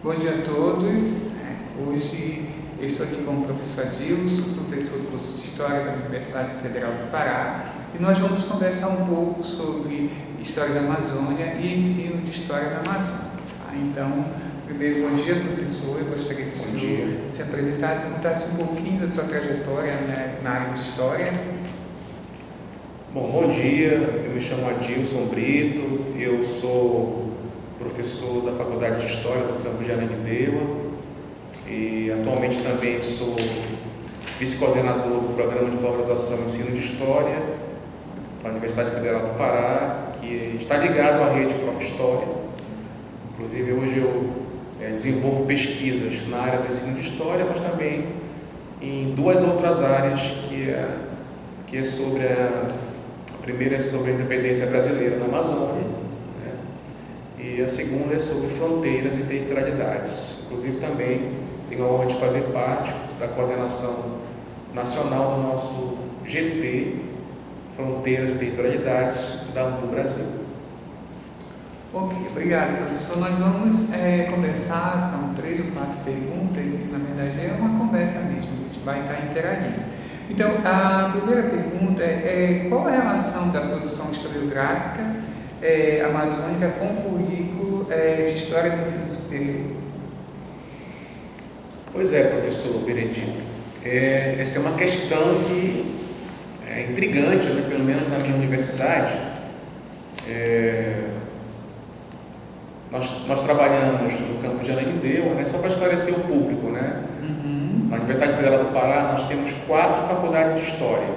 Bom dia a todos. Hoje eu estou aqui com o professor Adilson, professor do curso de História da Universidade Federal do Pará, e nós vamos conversar um pouco sobre História da Amazônia e ensino de História da Amazônia. Então, primeiro, bom dia, professor. Eu gostaria que o senhor se apresentasse e contasse um pouquinho da sua trajetória na área de História. Bom dia, eu me chamo Adilson Brito, eu sou professor da Faculdade de História do campus de Ananindeua e atualmente também sou vice-coordenador do programa de pós-graduação em ensino de História da Universidade Federal do Pará, que está ligado à rede Prof. História. Inclusive hoje eu desenvolvo pesquisas na área do ensino de História, mas também em duas outras áreas que é sobre a primeira é sobre a independência brasileira na Amazônia, né? E a segunda é sobre fronteiras e territorialidades. Inclusive também tenho a honra de fazer parte da coordenação nacional do nosso GT, Fronteiras e Territorialidades, da AMPU Brasil. Ok, obrigado, professor. Nós vamos conversar, são 3 ou 4 perguntas, e na verdade é uma conversa mesmo, a gente vai estar interagindo. Então, a primeira pergunta é qual a relação da produção historiográfica amazônica com o currículo de História do Ensino Superior? Pois é, professor Benedito. Essa é uma questão que é intrigante, né? Pelo menos na minha universidade. Nós trabalhamos no campus de Ananindeua, né? Só para esclarecer o público, né? Na Universidade Federal do Pará, nós temos 4 faculdades de História. Né?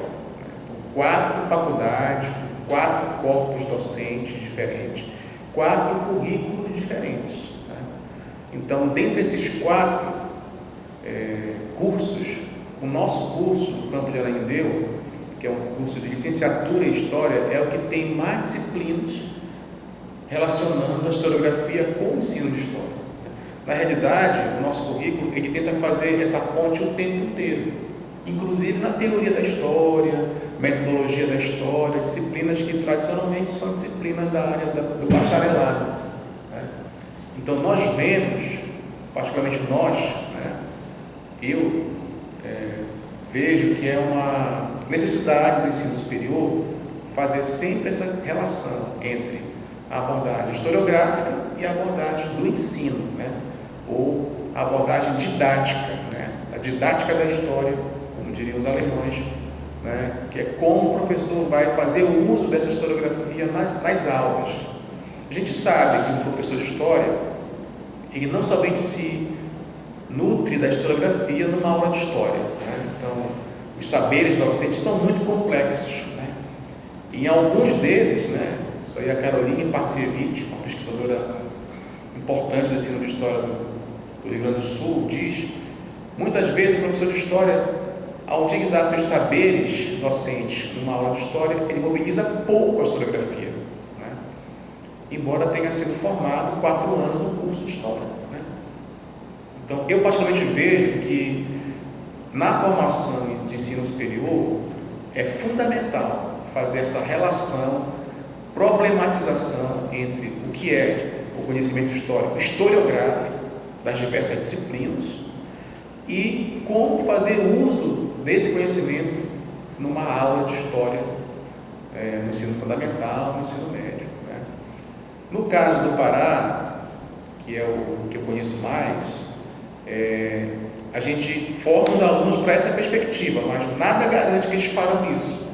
Então, 4 faculdades, 4 corpos docentes diferentes, 4 currículos diferentes. Né? Então, dentre esses 4 cursos, o nosso curso do campus de Ananindeua, que é um curso de licenciatura em História, é o que tem mais disciplinas relacionando a historiografia com o ensino de História. Na realidade, o nosso currículo ele tenta fazer essa ponte o tempo inteiro, inclusive na teoria da história, metodologia da história, disciplinas que tradicionalmente são disciplinas da área do bacharelado. Né? Então, nós vemos, particularmente nós, né, eu vejo que é uma necessidade do ensino superior fazer sempre essa relação entre a abordagem historiográfica e a abordagem do ensino, né? Ou a abordagem didática, né? A didática da história, como diriam os alemães, né? Que é como o professor vai fazer o uso dessa historiografia nas aulas. A gente sabe que um professor de história, ele não somente se nutre da historiografia numa aula de história, né? Então, os saberes docentes são muito complexos, né? E em alguns deles, né? Isso aí a Caroline Passievich, uma pesquisadora importante do ensino de história do Rio Grande do Sul, diz: muitas vezes o professor de história, ao utilizar seus saberes docentes numa aula de história, ele mobiliza pouco a historiografia, né? Embora tenha sido formado 4 anos no curso de história, né? Então, eu particularmente vejo que na formação de ensino superior é fundamental fazer essa relação, problematização entre o que é o conhecimento histórico, historiográfico das diversas disciplinas e como fazer uso desse conhecimento numa aula de história no ensino fundamental, no ensino médio, né? No caso do Pará, que é o que eu conheço mais, a gente forma os alunos para essa perspectiva, mas nada garante que eles farão isso.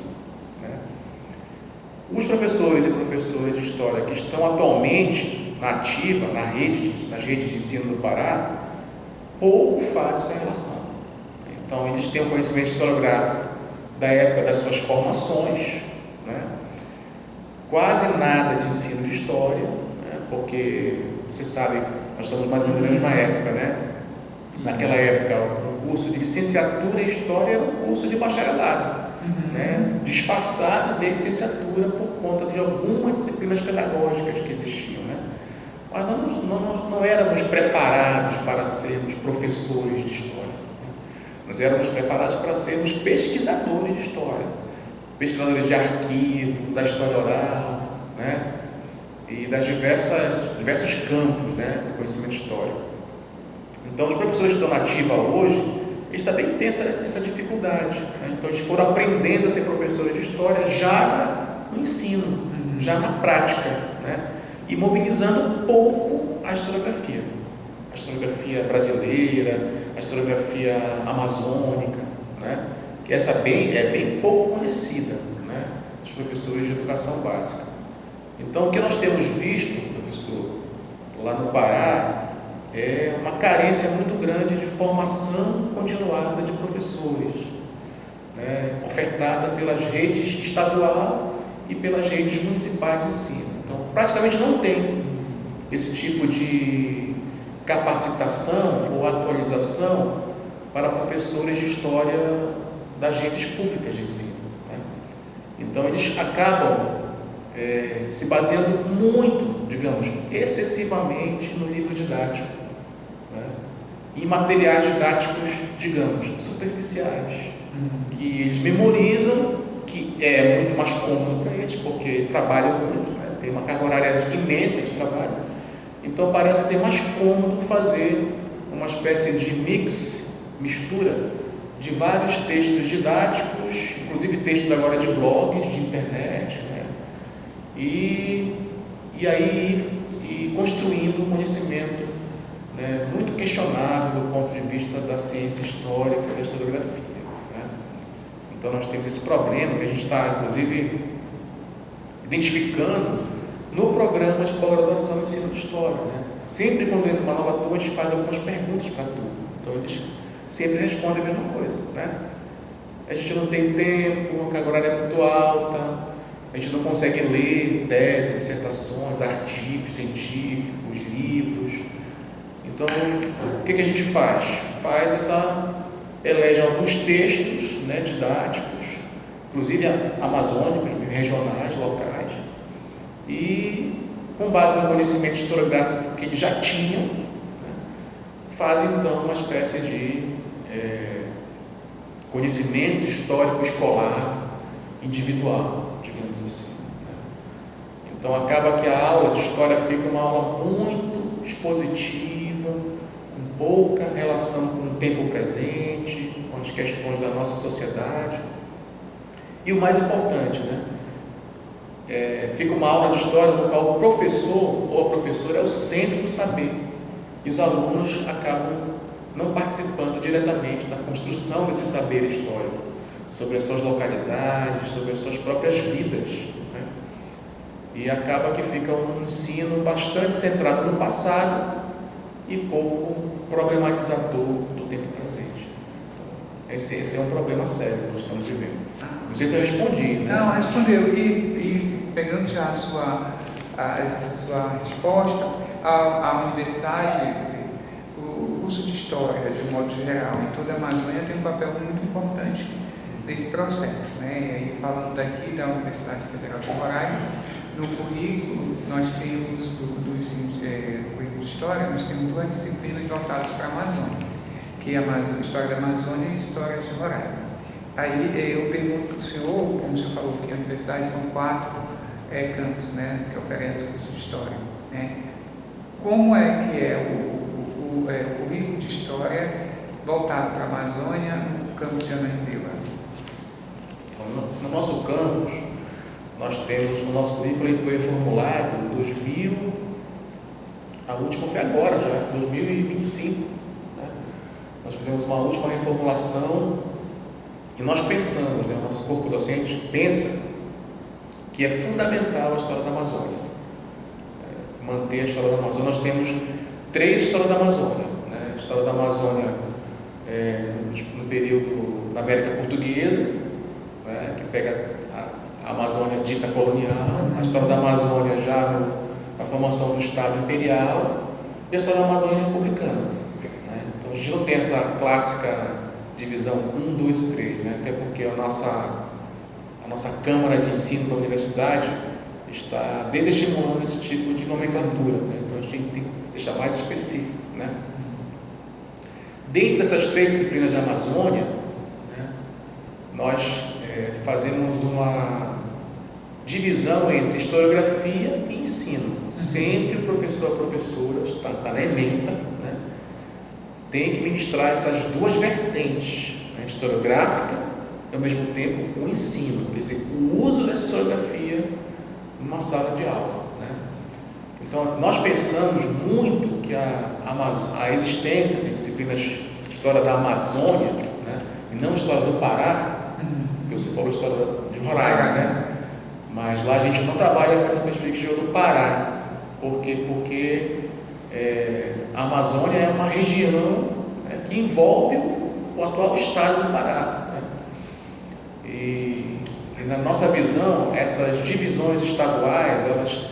Os professores e professoras de História que estão atualmente na ativa, nas redes de ensino do Pará, pouco fazem essa relação. Então, eles têm um conhecimento historiográfico da época das suas formações, né? Quase nada de ensino de História, né? Porque, vocês sabem, nós estamos mais ou menos na mesma época, né? Naquela época, o curso de licenciatura em História era um curso de bacharelado. Né, disfarçado de licenciatura por conta de algumas disciplinas pedagógicas que existiam, né? Mas nós não éramos preparados para sermos professores de história, né? Nós éramos preparados para sermos pesquisadores de história, pesquisadores de arquivo, da história oral, né? E das diversos campos, né, do conhecimento histórico. Então, os professores que estão na ativa hoje, eles também têm essa dificuldade, né? Então, eles foram aprendendo a ser professores de história já no ensino, já na prática, né? E mobilizando um pouco a historiografia brasileira, a historiografia amazônica, né? Que essa é bem pouco conhecida, né? Dos professores de educação básica. Então, o que nós temos visto, professor, lá no Pará, é uma carência muito grande de formação continuada de professores, né? Ofertada pelas redes estadual e pelas redes municipais de ensino. Então, praticamente não tem esse tipo de capacitação ou atualização para professores de história das redes públicas de ensino, né? Então, eles acabam se baseando muito, digamos, excessivamente no livro didático, né? E materiais didáticos, digamos, superficiais, que eles memorizam, que é muito mais cômodo para eles, porque trabalham muito, né? Tem uma carga horária imensa de trabalho, então parece ser mais cômodo fazer uma espécie de mistura de vários textos didáticos, inclusive textos agora de blogs, de internet, né? E construindo um conhecimento, né, muito questionável do ponto de vista da ciência histórica e da historiografia, né? Então nós temos esse problema que a gente está, inclusive, identificando no programa de pós-graduação em ensino de história, né? Sempre quando entra uma nova turma, a gente faz algumas perguntas para a turma, então eles sempre respondem a mesma coisa, né? A gente não tem tempo, a carga horária é muito alta, a gente não consegue ler teses, dissertações, artigos científicos, livros. Então, o que a gente faz? Elege alguns textos, né, didáticos, inclusive amazônicos, regionais, locais, e com base no conhecimento historiográfico que eles já tinham, né, faz então uma espécie de conhecimento histórico escolar individual, digamos assim, né? Então acaba que a aula de história fica uma aula muito expositiva, com pouca relação com o tempo presente, com as questões da nossa sociedade. E o mais importante, né? Fica uma aula de história no qual o professor ou a professora é o centro do saber, e os alunos acabam não participando diretamente da construção desse saber histórico, sobre as suas localidades, sobre as suas próprias vidas, né? E acaba que fica um ensino bastante centrado no passado e pouco problematizador do tempo presente. Então, esse é um problema sério que nós estamos vivendo. Não sei se eu respondi, né? Não, respondeu. E pegando já essa sua resposta, a universidade, quer dizer, o curso de História, de um modo geral, em toda a Amazônia tem um papel muito importante nesse processo, né? E aí, falando daqui da Universidade Federal de Roraima, no currículo nós temos, no currículo de História, nós temos duas disciplinas voltadas para a Amazônia, que é a História da Amazônia e História de Roraima. Aí eu pergunto para o senhor, como o senhor falou que a universidade são 4 campos, né, que oferecem o curso de História, né? Como é que é o currículo de História voltado para a Amazônia no campus de Ananindeua? No nosso campus, nós temos o nosso currículo, ele foi reformulado em 2000, a última foi agora já, 2025, né? Nós fizemos uma última reformulação e nós pensamos, né, o nosso corpo docente pensa que é fundamental a história da Amazônia, manter a história da Amazônia. Nós temos 3 histórias da Amazônia, né? A história da Amazônia no período da América Portuguesa, né, que pega a Amazônia dita colonial, a história da Amazônia já na formação do Estado Imperial e a história da Amazônia republicana, né? Então a gente não tem essa clássica divisão 1, 2 e 3, né? Até porque a nossa Câmara de Ensino da Universidade está desestimulando esse tipo de nomenclatura, né? Então a gente tem que deixar mais específico, né? Dentro dessas 3 disciplinas de Amazônia, né, nós fazemos uma divisão entre historiografia e ensino. Sempre o professor, a professora está na ementa, né, tem que ministrar essas duas vertentes, né, historiográfica e ao mesmo tempo o ensino, quer dizer, o uso dessa historiografia numa sala de aula, né? Então nós pensamos muito que a existência de disciplinas de história da Amazônia, né, e não história do Pará, porque você falou história de Roraima, né? Mas lá a gente não trabalha com essa perspectiva do Pará, porque a Amazônia é uma região, né, que envolve o atual estado do Pará, né? E na nossa visão, essas divisões estaduais, elas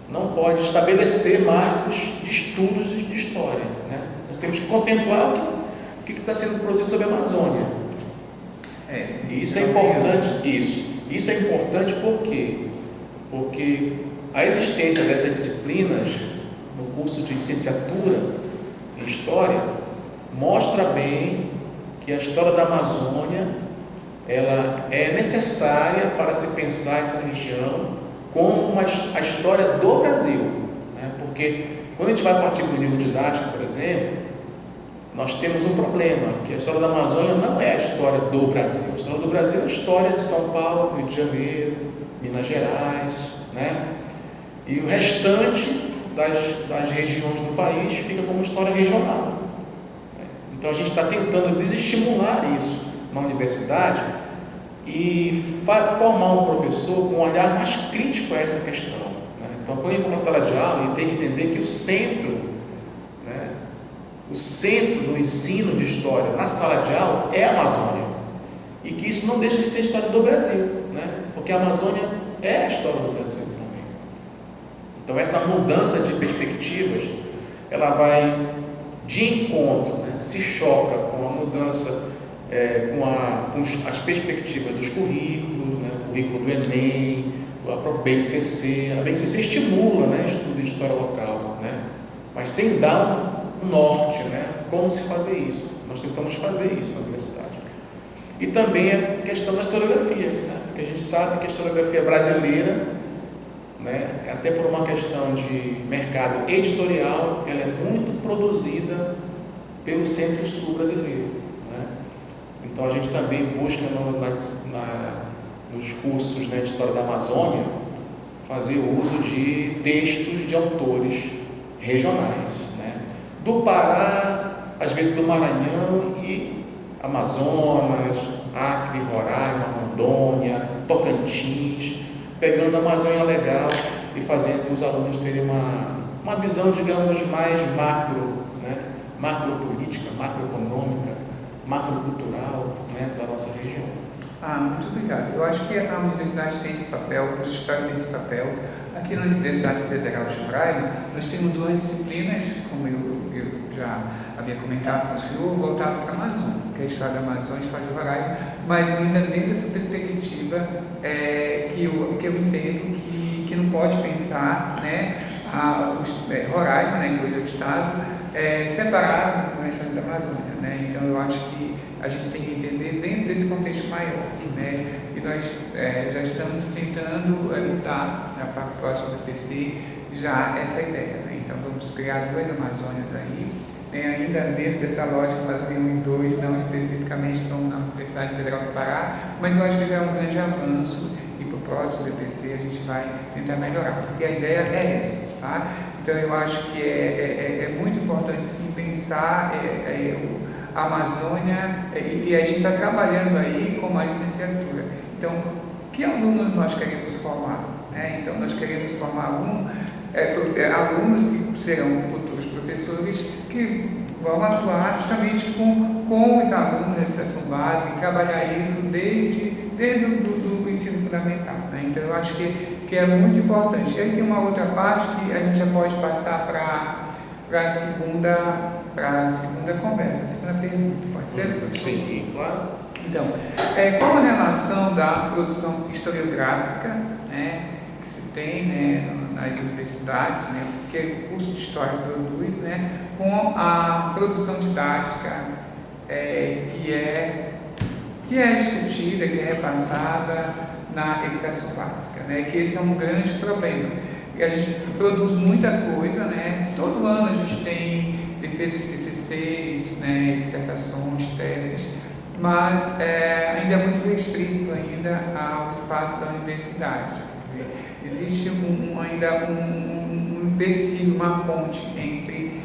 não podem estabelecer marcos de estudos de história, né? Nós temos que contemplar o que está sendo produzido sobre a Amazônia. E isso é importante. Isso é importante porque a existência dessas disciplinas no curso de licenciatura em História mostra bem que a história da Amazônia ela é necessária para se pensar essa região como a história do Brasil, né? Porque quando a gente vai partir para o livro didático, por exemplo, nós temos um problema, que a história da Amazônia não é a história do Brasil. A história do Brasil é a história de São Paulo, Rio de Janeiro, Minas Gerais, né? E o restante das regiões do país fica como história regional. Então a gente está tentando desestimular isso na universidade e formar um professor com um olhar mais crítico a essa questão, né? Então quando ele for para a sala de aula, ele tem que entender que o centro do ensino de história na sala de aula é a Amazônia, e que isso não deixa de ser a história do Brasil, né? Porque a Amazônia é a história do Brasil também. Então essa mudança de perspectivas, ela vai de encontro, né? Se choca com a mudança, com as perspectivas dos currículos, né? O currículo do Enem, a própria BNCC. A BNCC estimula, né, estudo de história local, né? Mas sem dar um norte, né? Como se fazer isso. Nós tentamos fazer isso na universidade. E também a questão da historiografia, né? Porque a gente sabe que a historiografia brasileira, né, até por uma questão de mercado editorial, ela é muito produzida pelo Centro-Sul brasileiro, né? Então a gente também busca nos cursos, né, de História da Amazônia fazer uso de textos de autores regionais, né? Do Pará, às vezes do Maranhão e Amazonas, Acre, Roraima, Rondônia, Tocantins, pegando a Amazônia legal e fazendo os alunos terem uma visão, digamos, mais macro, né? Macropolítica, macroeconômica, macrocultural, né, da nossa região. Muito obrigado. Eu acho que a universidade tem esse papel, o curso de História tem esse papel. Aqui na Universidade Federal de Roraima, nós temos duas disciplinas, como eu já havia comentado com o senhor, voltado para a Amazônia, que é a História da Amazônia e a História de Roraima, mas ainda dentro dessa perspectiva que eu entendo que não pode pensar, né, Roraima, né, que hoje é o Estado, separado com a História da Amazônia, né? Então eu acho que a gente tem que entender dentro desse contexto maior, né? E nós já estamos tentando mudar, né, para o próximo DPC já essa ideia, né? Então vamos criar duas Amazônias aí, né? Ainda dentro dessa lógica Amazônia 1 e 2, não especificamente como na Universidade Federal do Pará, mas eu acho que já é um grande avanço e para o próximo DPC a gente vai tentar melhorar, porque a ideia é essa, tá? Então eu acho que é muito importante sim pensar a Amazônia, e a gente está trabalhando aí com uma licenciatura. Então, que alunos nós queremos formar, né? Então nós queremos formar alunos que serão futuros professores que vão atuar justamente com os alunos da educação básica e trabalhar isso desde o ensino fundamental, né? Então eu acho que é muito importante. E aí tem uma outra parte que a gente já pode passar para a segunda conversa, a segunda pergunta, pode ser? Sim, claro. Então, qual a relação da produção historiográfica, né, que se tem, né, nas universidades, né, porque o curso de História produz, né, com a produção didática que é discutida, que é repassada na educação básica, né, que esse é um grande problema. E a gente produz muita coisa, né? Todo ano a gente tem defesas de TCCs, né, dissertações, teses, mas ainda é muito restrito ainda ao espaço da universidade. Quer dizer, existe ainda um empecilho, uma ponte entre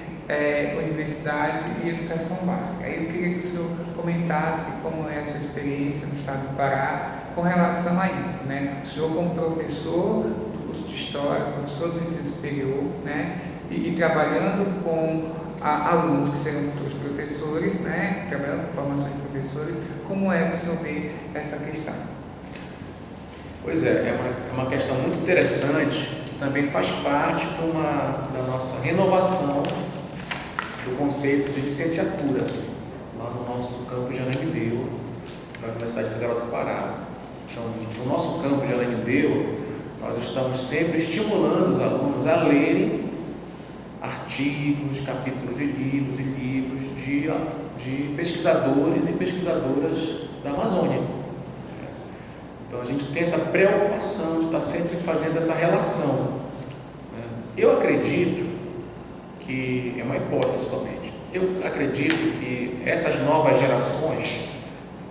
universidade e educação básica. Aí eu queria que o senhor comentasse como é a sua experiência no estado do Pará com relação a isso, né? O senhor como professor do curso de História, professor do ensino superior, né? E trabalhando com alunos que serão futuros professores, né? Trabalhando com formação de professores, como é que o senhor vê essa questão? Pois é uma questão muito interessante, que também faz parte da nossa renovação do conceito de licenciatura lá no nosso campus de Ananindeua, da Universidade Federal do Pará. Então, no nosso campus de Ananindeua, nós estamos sempre estimulando os alunos a lerem artigos, capítulos de livros e livros de pesquisadores e pesquisadoras da Amazônia. Então, a gente tem essa preocupação de estar sempre fazendo essa relação. Eu acredito que, é uma hipótese somente, eu acredito que essas novas gerações,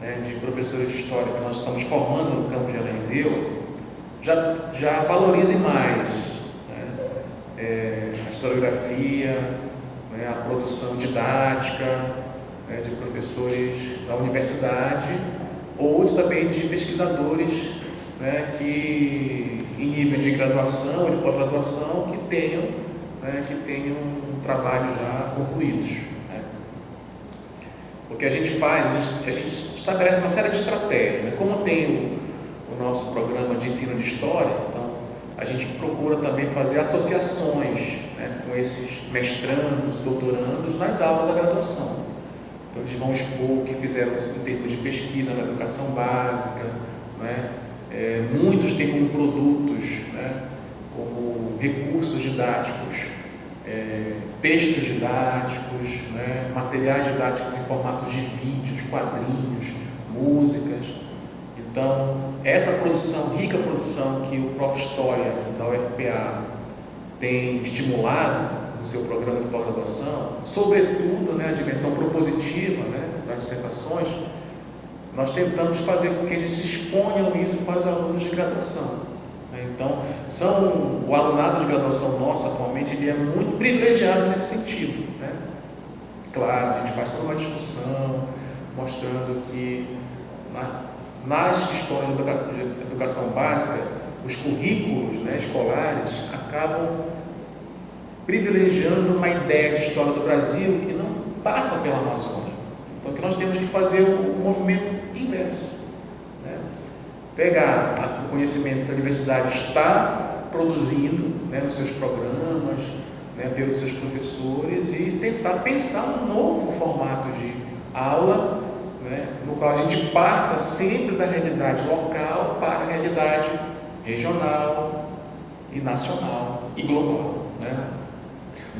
né, de professores de História que nós estamos formando no campus de Ananindeua já valorizem mais, né, a historiografia, né, a produção didática, né, de professores da universidade ou também de pesquisadores, né, que em nível de graduação ou de pós-graduação que tenham um trabalho já concluídos, né? Porque a gente estabelece uma série de estratégias, né? Como tem o nosso programa de ensino de História, então a gente procura também fazer associações, né, com esses mestrandos e doutorandos nas aulas da graduação. Então eles vão expor o que fizeram em termos de pesquisa na educação básica, né? Muitos têm como produtos, né, como recursos didáticos, textos didáticos, né, materiais didáticos em formatos de vídeos, quadrinhos, músicas. Então, essa produção, rica produção que o Prof. História da UFPA tem estimulado no seu programa de pós-graduação, sobretudo, né, a dimensão propositiva, né, das dissertações, nós tentamos fazer com que eles exponham isso para os alunos de graduação. Então, o alunado de graduação nosso atualmente ele é muito privilegiado nesse sentido, né? Claro, a gente faz toda uma discussão mostrando que nas escolas de educação básica, os currículos, né, escolares acabam privilegiando uma ideia de história do Brasil que não passa pela Amazônia. Então, que nós temos que fazer o movimento inverso, né? Pegar o conhecimento que a universidade está produzindo, né, nos seus programas, né, pelos seus professores e tentar pensar um novo formato de aula, né, no qual a gente parta sempre da realidade local para a realidade regional e nacional e global, né?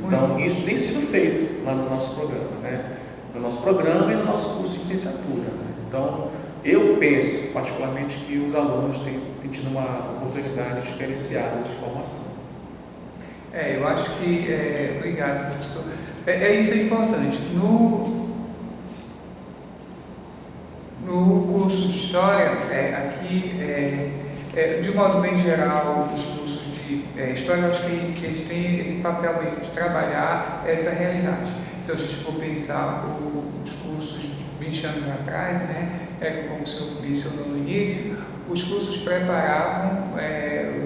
Então, isso tem sido feito lá no nosso programa, né? No nosso programa e no nosso curso de licenciatura, né? Então, eu penso, particularmente, que os alunos têm tido uma oportunidade diferenciada de formação. Eu acho que... obrigado, professor. Isso é importante. No curso de História, de modo bem geral, os cursos de História, eu acho que eles têm esse papel mesmo de trabalhar essa realidade. Se a gente for pensar os cursos 20 anos atrás, né, como o senhor mencionou no início, os cursos preparavam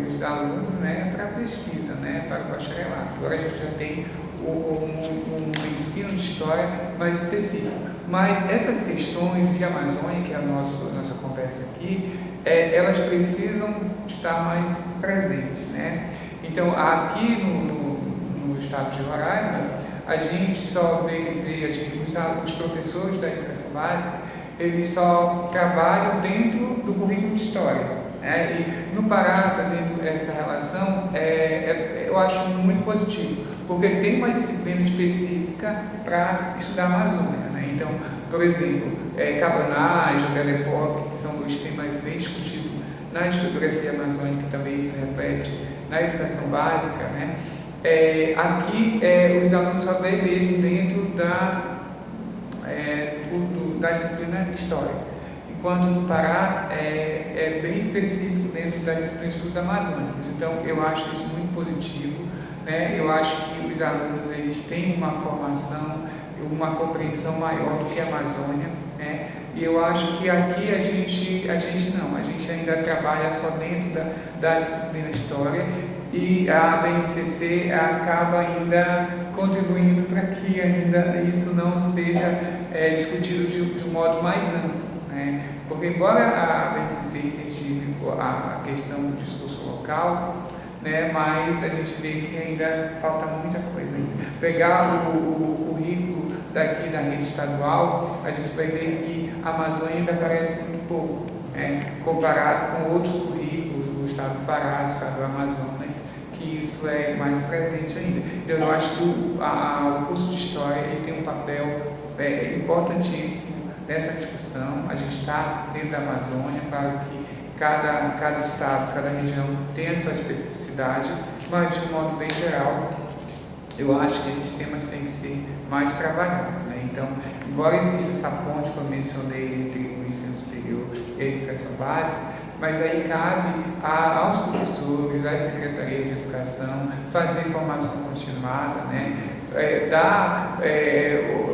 os alunos, né, para a pesquisa, né, para o bacharelato. Agora a gente já tem um ensino de história mais específico. Mas essas questões de Amazônia, que é a nossa conversa aqui, elas precisam estar mais presentes, né? Então, aqui no estado de Roraima, a gente só vê, quer dizer, os professores da educação básica, eles só trabalham dentro do currículo de história, né? E no Pará, fazendo essa relação, eu acho muito positivo, porque tem uma disciplina específica para estudar a Amazônia, né? Então, por exemplo, cabanagem, Belle Époque, que são dois temas bem discutidos na historiografia amazônica, também se reflete na educação básica, né, aqui os alunos só vêm mesmo dentro da disciplina História, enquanto no Pará é bem específico dentro da disciplina Estudos Amazônicos. Então, eu acho isso muito positivo, né? Eu acho que os alunos eles têm uma formação, uma compreensão maior do que a Amazônia, né? E eu acho que aqui a gente ainda trabalha só dentro da disciplina História, e a BNCC acaba ainda contribuindo para que ainda isso não seja discutido de um modo mais amplo, né? Porque embora a BNCC incentive a questão do discurso local, né, mas a gente vê que ainda falta muita coisa. Pegar o currículo daqui da rede estadual, a gente vai ver que a Amazônia ainda aparece muito pouco, comparado com outros currículos do estado do Pará, do estado do Amazonas, que isso é mais presente ainda. Então, eu acho que o curso de História ele tem um papel importantíssimo nessa discussão. A gente está dentro da Amazônia, para que cada estado, cada região tem a sua especificidade, mas de um modo bem geral, eu acho que esses temas têm que ser mais trabalhados, né? Então, embora exista essa ponte que eu mencionei entre o ensino superior e a educação básica, mas aí cabe aos professores, às secretarias de educação, fazer formação continuada, né? Dar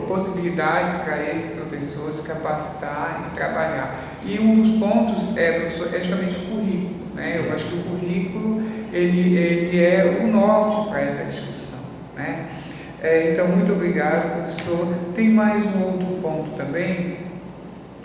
possibilidade para esse professor se capacitar e trabalhar. E um dos pontos é justamente o currículo, né? Eu acho que o currículo ele é o norte para essa discussão, né? Então, muito obrigado, professor. Tem mais um outro ponto também,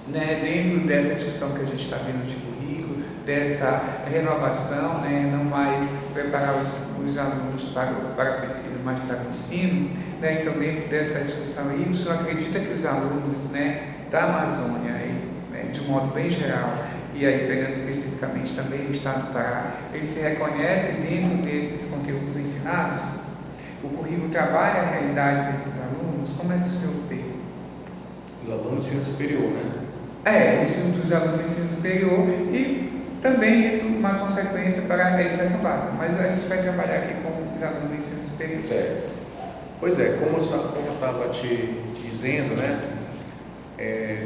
né, dentro dessa discussão que a gente está vendo de currículo, dessa renovação, né, não mais preparar os alunos para a pesquisa, mas para o ensino, né? Então, dentro dessa discussão aí, o senhor acredita que os alunos, né, da Amazônia, de um modo bem geral, e aí pegando especificamente também o estado do Pará, eles se reconhecem dentro desses conteúdos ensinados? O currículo trabalha a realidade desses alunos? Como é que o senhor vê? Os alunos do ensino superior, né? O ensino dos alunos do ensino superior, e também isso uma consequência para a educação básica, mas a gente vai trabalhar aqui com os alunos do ensino superior. Certo. Pois é, como eu estava te dizendo, né?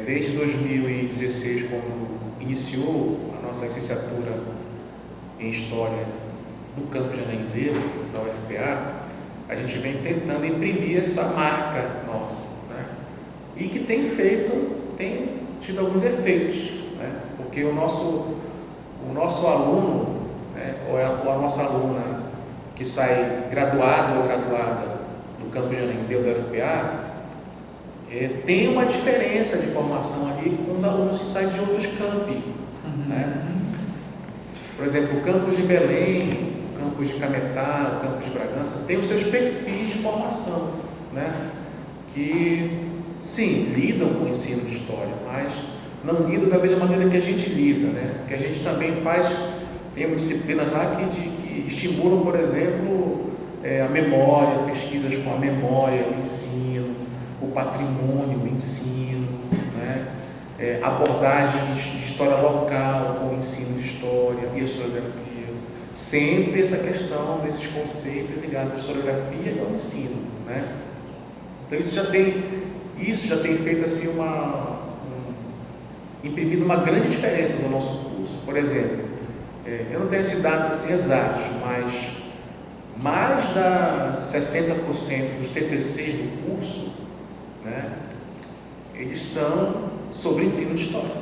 Desde 2016, quando iniciou a nossa licenciatura em História do campus de Ananindeua, da UFPA, a gente vem tentando imprimir essa marca nossa, né? E que tem tido alguns efeitos, né? Porque o nosso aluno, né, ou a nossa aluna que sai graduado ou graduada do campus de Ananindeua da UFPA, tem uma diferença de formação ali com os alunos que saem de outros campi, né? Por exemplo, o campus de Belém, o campus de Cametá, o campus de Bragança, tem os seus perfis de formação, né? Que, sim, lidam com o ensino de história, mas não lidam da mesma maneira que a gente lida, né? Que a gente também tem disciplinas lá que estimulam, por exemplo, a memória, pesquisas com a memória, o ensino, o patrimônio, o ensino, né? Abordagens de história local com o ensino de história e a historiografia. Sempre essa questão desses conceitos ligados à historiografia e ao ensino, né? Então isso já tem feito assim imprimido uma grande diferença no nosso curso. Por exemplo, eu não tenho esses dados assim exatos, mas mais de 60% dos TCCs do curso, né, eles são sobre ensino de história,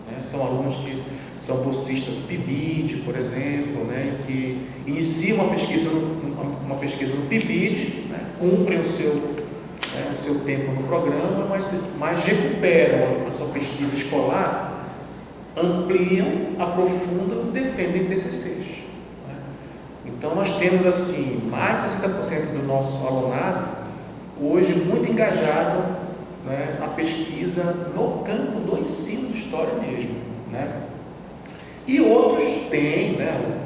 né? São alunos que são bolsistas do PIBID, por exemplo, né, que iniciam uma pesquisa no PIBID, né, cumprem o seu tempo no programa, mas recuperam a sua pesquisa escolar, ampliam, aprofundam e defendem TCCs, né? Então nós temos assim mais de 60% do nosso alunado hoje muito engajado, né, na pesquisa no campo do ensino de história mesmo, né? E outros têm, né,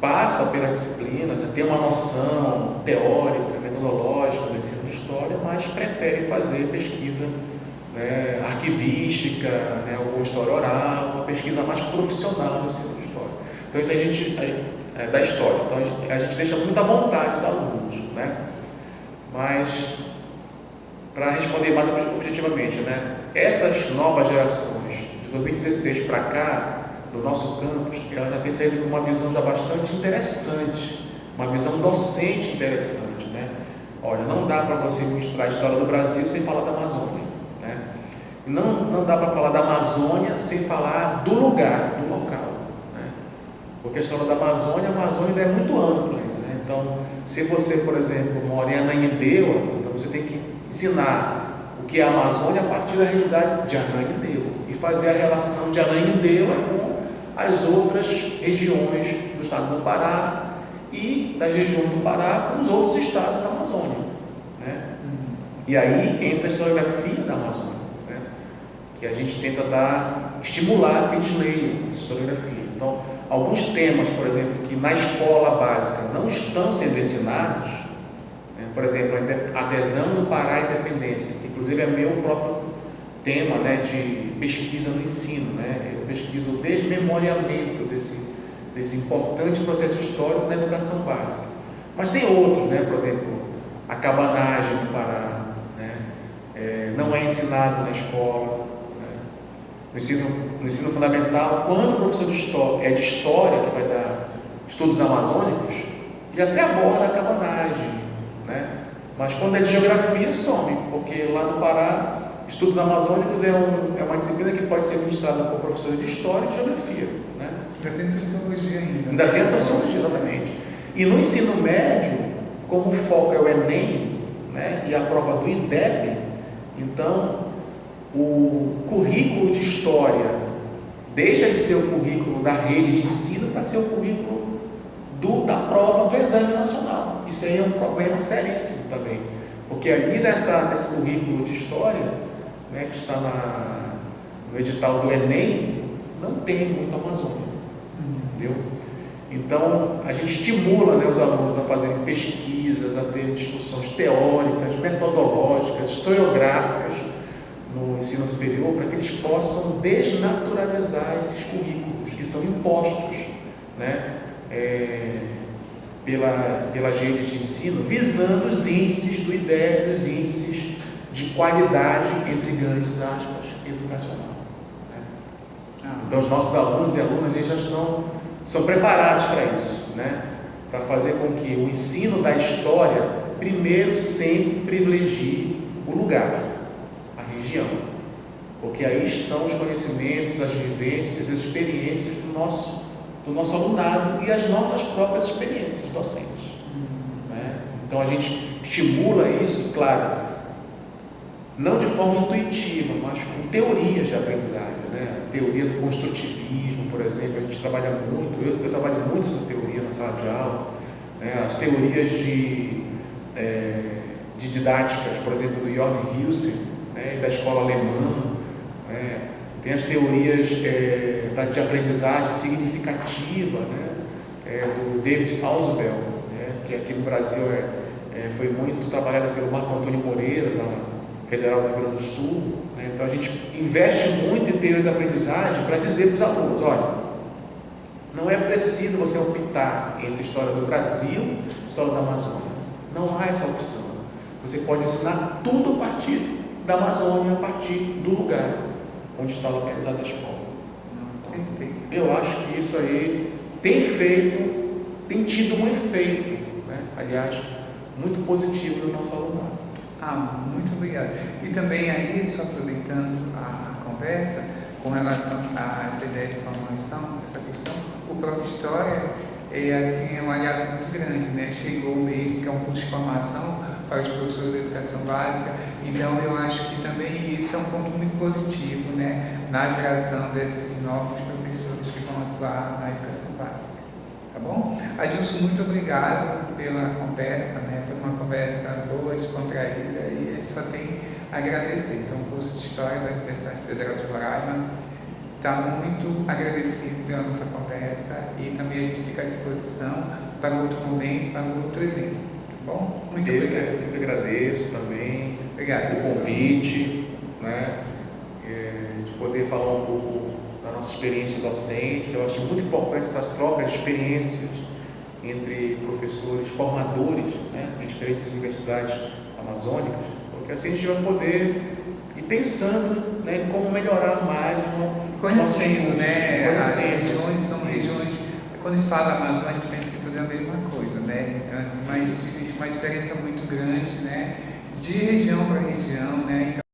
passam pela disciplina, né, têm uma noção teórica, metodológica do ensino de história, mas preferem fazer pesquisa, né, arquivística, né, ou história oral, uma pesquisa mais profissional do ensino de história. Então isso a da história. Então a gente deixa muito à vontade os alunos, né? Mas, para responder mais objetivamente, né? Essas novas gerações, de 2016 para cá, do nosso campus, ela já tem saído com uma visão já bastante interessante, uma visão docente interessante, né? Olha, não dá para você ministrar a história do Brasil sem falar da Amazônia, né? Não dá para falar da Amazônia sem falar do lugar, do local, né? Porque a história da Amazônia ainda é muito ampla ainda, né? Então, se você, por exemplo, mora em Ananindeua, então você tem que ensinar o que é a Amazônia a partir da realidade de Ananindeua e fazer a relação de Ananindeua com as outras regiões do estado do Pará e das regiões do Pará com os outros estados da Amazônia, né? E aí entra a historiografia da Amazônia, né? Que a gente tenta estimular que eles leiam essa historiografia. Então, alguns temas, por exemplo, que na escola básica não estão sendo ensinados, né? Por exemplo, a adesão do Pará à independência, que inclusive é meu próprio tema, né, de pesquisa no ensino, né? Eu pesquiso o desmemoriamento desse importante processo histórico na educação básica. Mas tem outros, né? Por exemplo, a cabanagem no Pará, né? Não é ensinado na escola, né? No ensino fundamental, quando o professor de história que vai dar estudos amazônicos, ele até aborda a cabanagem, né? Mas quando é de geografia, some, porque lá no Pará estudos amazônicos é uma disciplina que pode ser ministrada por professores de história e de geografia, né? Ainda tem sociologia ainda. Ainda tem a sociologia, exatamente. E no ensino médio, como o foco é o Enem, né, e a prova do IDEB, então o currículo de história deixa de ser o currículo da rede de ensino para ser o currículo da prova do exame nacional. Isso aí é um problema seríssimo também, porque ali nesse currículo de história, né, que está no edital do Enem, não tem muito Amazônia, entendeu? Então, a gente estimula, né, os alunos a fazerem pesquisas, a terem discussões teóricas, metodológicas, historiográficas no ensino superior, para que eles possam desnaturalizar esses currículos que são impostos, né, pelas redes de ensino, visando os índices do IDEB, os índices de qualidade, entre grandes aspas, educacional, né? Então, os nossos alunos e alunas, eles já são preparados para isso, né? Para fazer com que o ensino da história, primeiro, sempre privilegie o lugar, a região, porque aí estão os conhecimentos, as vivências, as experiências do nosso alunado e as nossas próprias experiências docentes, né? Então, a gente estimula isso, claro, não de forma intuitiva, mas com teorias de aprendizagem, né? A teoria do construtivismo, por exemplo, a gente trabalha muito, eu trabalho muito essa teoria na sala de aula, né? As teorias de didáticas, por exemplo, do Jörg Hilsen, né? Da escola alemã, né? Tem as teorias de aprendizagem significativa, né? Do David Ausubel, né? Que aqui no Brasil foi muito trabalhada pelo Marco Antônio Moreira, da Federal do Rio Grande do Sul, né? Então a gente investe muito em teorias de aprendizagem para dizer para os alunos: olha, não é preciso você optar entre a história do Brasil e a história da Amazônia. Não há essa opção. Você pode ensinar tudo a partir da Amazônia, a partir do lugar onde está localizada a escola. Então, eu acho que isso aí tem tido um efeito, né? Aliás, muito positivo no nosso alunado. Muito obrigado. E também aí, só aproveitando a conversa, com relação a essa ideia de formação, essa questão, o Prof. História é um aliado muito grande, né? Chegou mesmo, que é um curso de formação para os professores de educação básica, então eu acho que também isso é um ponto muito positivo, né? Na geração desses novos professores que vão atuar na educação básica. Tá bom? Adilson, muito obrigado pela conversa, né? Foi uma conversa boa, descontraída e só tem a agradecer. Então, o curso de História da Universidade Federal de Roraima está muito agradecido pela nossa conversa e também a gente fica à disposição para outro momento, para outro evento. Tá bom? Muito obrigado. Eu que agradeço também o convite, né? De poder falar um pouco da nossa experiência docente. Eu acho muito importante essa troca de experiências, entre professores, formadores, né, de diferentes universidades amazônicas, porque assim a gente vai poder ir pensando, né, como melhorar mais conhecendo, né? As conhecendo. regiões são regiões. Quando se fala Amazônia, a gente pensa que tudo é a mesma coisa, né? Então, assim, mas existe uma diferença muito grande, né? De região para região, né? Então,